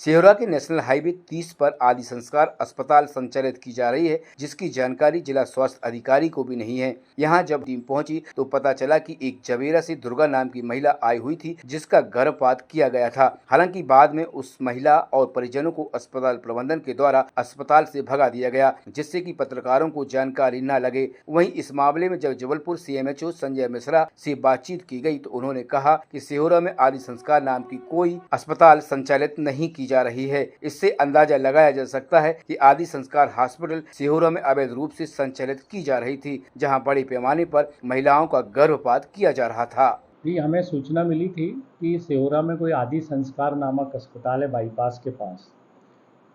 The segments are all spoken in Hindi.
सिहोरा के नेशनल हाईवे 30 पर आदि संस्कार अस्पताल संचालित की जा रही है, जिसकी जानकारी जिला स्वास्थ्य अधिकारी को भी नहीं है। यहां जब टीम पहुंची तो पता चला कि एक जवेरा से दुर्गा नाम की महिला आई हुई थी, जिसका गर्भपात किया गया था। हालांकि बाद में उस महिला और परिजनों को अस्पताल प्रबंधन के द्वारा अस्पताल से भगा दिया गया, जिससे कि पत्रकारों को जानकारी न लगे। वहीं इस मामले में जब जबलपुर सीएमएचओ संजय मिश्रा से बातचीत की गई तो उन्होंने कहा कि सिहोरा में आदि संस्कार नाम की कोई अस्पताल संचालित नहीं की जा रही है। इससे अंदाजा लगाया जा सकता है कि आदि संस्कार हॉस्पिटल सिहोरा में अवैध रूप से संचालित की जा रही थी, जहां बड़े पैमाने पर महिलाओं का गर्भपात किया जा रहा था। जी, हमें सूचना मिली थी कि सिहोरा में कोई आदि संस्कार नामक अस्पताल है बाईपास के पास।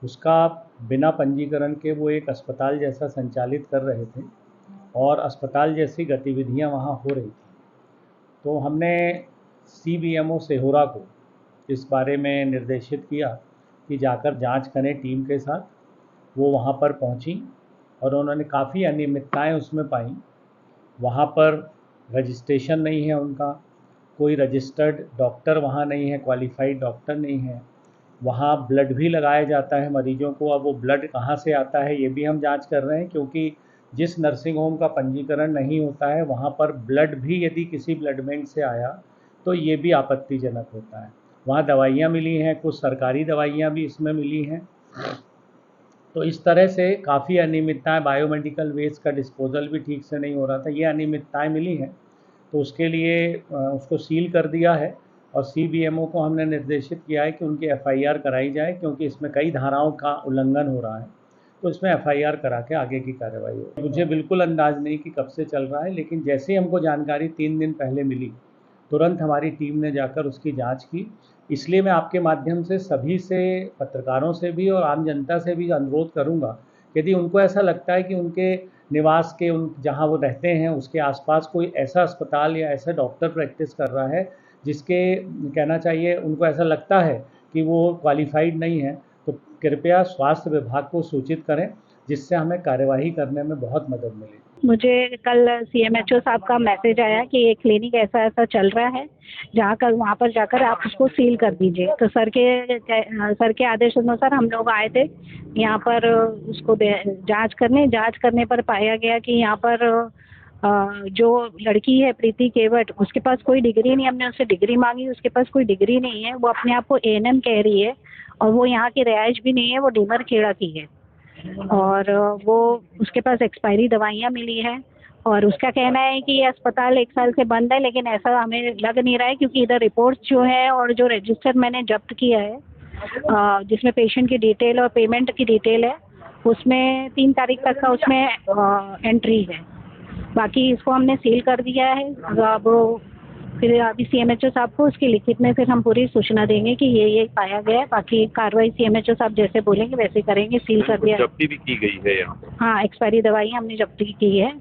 उसका बिना पंजीकरण के वो एक अस्पताल जैसा संचालित कर रहे थे और अस्पताल जैसी गतिविधियां वहां हो रही थी। तो हमने सीबीएमओ सिहोरा को इस बारे में निर्देशित किया कि जाकर जांच करें टीम के साथ। वो वहाँ पर पहुँची और उन्होंने काफ़ी अनियमितताएं उसमें पाई। वहाँ पर रजिस्ट्रेशन नहीं है उनका, कोई रजिस्टर्ड डॉक्टर वहाँ नहीं है, क्वालिफाइड डॉक्टर नहीं है। वहाँ ब्लड भी लगाया जाता है मरीजों को। अब वो ब्लड कहाँ से आता है ये भी हम जांच कर रहे हैं, क्योंकि जिस नर्सिंग होम का पंजीकरण नहीं होता है वहाँ पर ब्लड भी यदि किसी ब्लड बैंक से आया तो ये भी आपत्तिजनक होता है। वहाँ दवाइयाँ मिली हैं, कुछ सरकारी दवाइयाँ भी इसमें मिली हैं। तो इस तरह से काफ़ी अनियमितताएं, बायोमेडिकल वेस्ट का डिस्पोजल भी ठीक से नहीं हो रहा था, ये अनियमितताएं मिली हैं। तो उसके लिए उसको सील कर दिया है और सीबीएमओ को हमने निर्देशित किया है कि उनकी एफआईआर कराई जाए, क्योंकि इसमें कई धाराओं का उल्लंघन हो रहा है। तो इसमें एफआईआर करा के आगे की कार्रवाई हो। मुझे बिल्कुल अंदाज नहीं कि कब से चल रहा है, लेकिन जैसे ही हमको जानकारी 3 दिन पहले मिली, तुरंत हमारी टीम ने जाकर उसकी जांच की। इसलिए मैं आपके माध्यम से सभी से, पत्रकारों से भी और आम जनता से भी अनुरोध करूंगा, यदि उनको ऐसा लगता है कि उनके निवास के जहां वो रहते हैं उसके आसपास कोई ऐसा अस्पताल या ऐसा डॉक्टर प्रैक्टिस कर रहा है जिसके, कहना चाहिए, उनको ऐसा लगता है कि वो क्वालिफाइड नहीं है, तो कृपया स्वास्थ्य विभाग को सूचित करें, जिससे हमें कार्यवाही करने में बहुत मदद मिलेगी। मुझे कल सीएमएचओ साहब का मैसेज आया कि एक क्लिनिक ऐसा ऐसा चल रहा है, जहाँ कल वहाँ पर जाकर आप उसको सील कर दीजिए। तो सर के आदेश अनुसार हम लोग आए थे यहाँ पर उसको जांच करने पर पाया गया कि यहाँ पर जो लड़की है प्रीति केवट, उसके पास कोई डिग्री नहीं। हमने उससे डिग्री मांगी, उसके पास कोई डिग्री नहीं है। वो अपने आप को एएनएम कह रही है और वो यहाँ की रिहाइश भी नहीं है, वो डीमर खेड़ा की है। और वो उसके पास एक्सपायरी दवाइयाँ मिली है और उसका कहना है कि ये अस्पताल 1 साल से बंद है, लेकिन ऐसा हमें लग नहीं रहा है, क्योंकि इधर रिपोर्ट्स जो है और जो रजिस्टर मैंने जब्त किया है, जिसमें पेशेंट की डिटेल और पेमेंट की डिटेल है, उसमें 3 तारीख तक का उसमें एंट्री है। बाकी इसको हमने सील कर दिया है। अब फिर अभी सीएमएचओ साहब को उसकी लिखित में फिर हम पूरी सूचना देंगे कि ये पाया गया है। बाकी कार्रवाई सीएमएचओ साहब जैसे बोलेंगे वैसे करेंगे। सील कर दिया। जब्ती भी की गई है यहाँ? हाँ, एक्सपायरी दवाइयाँ हमने जब्ती की है।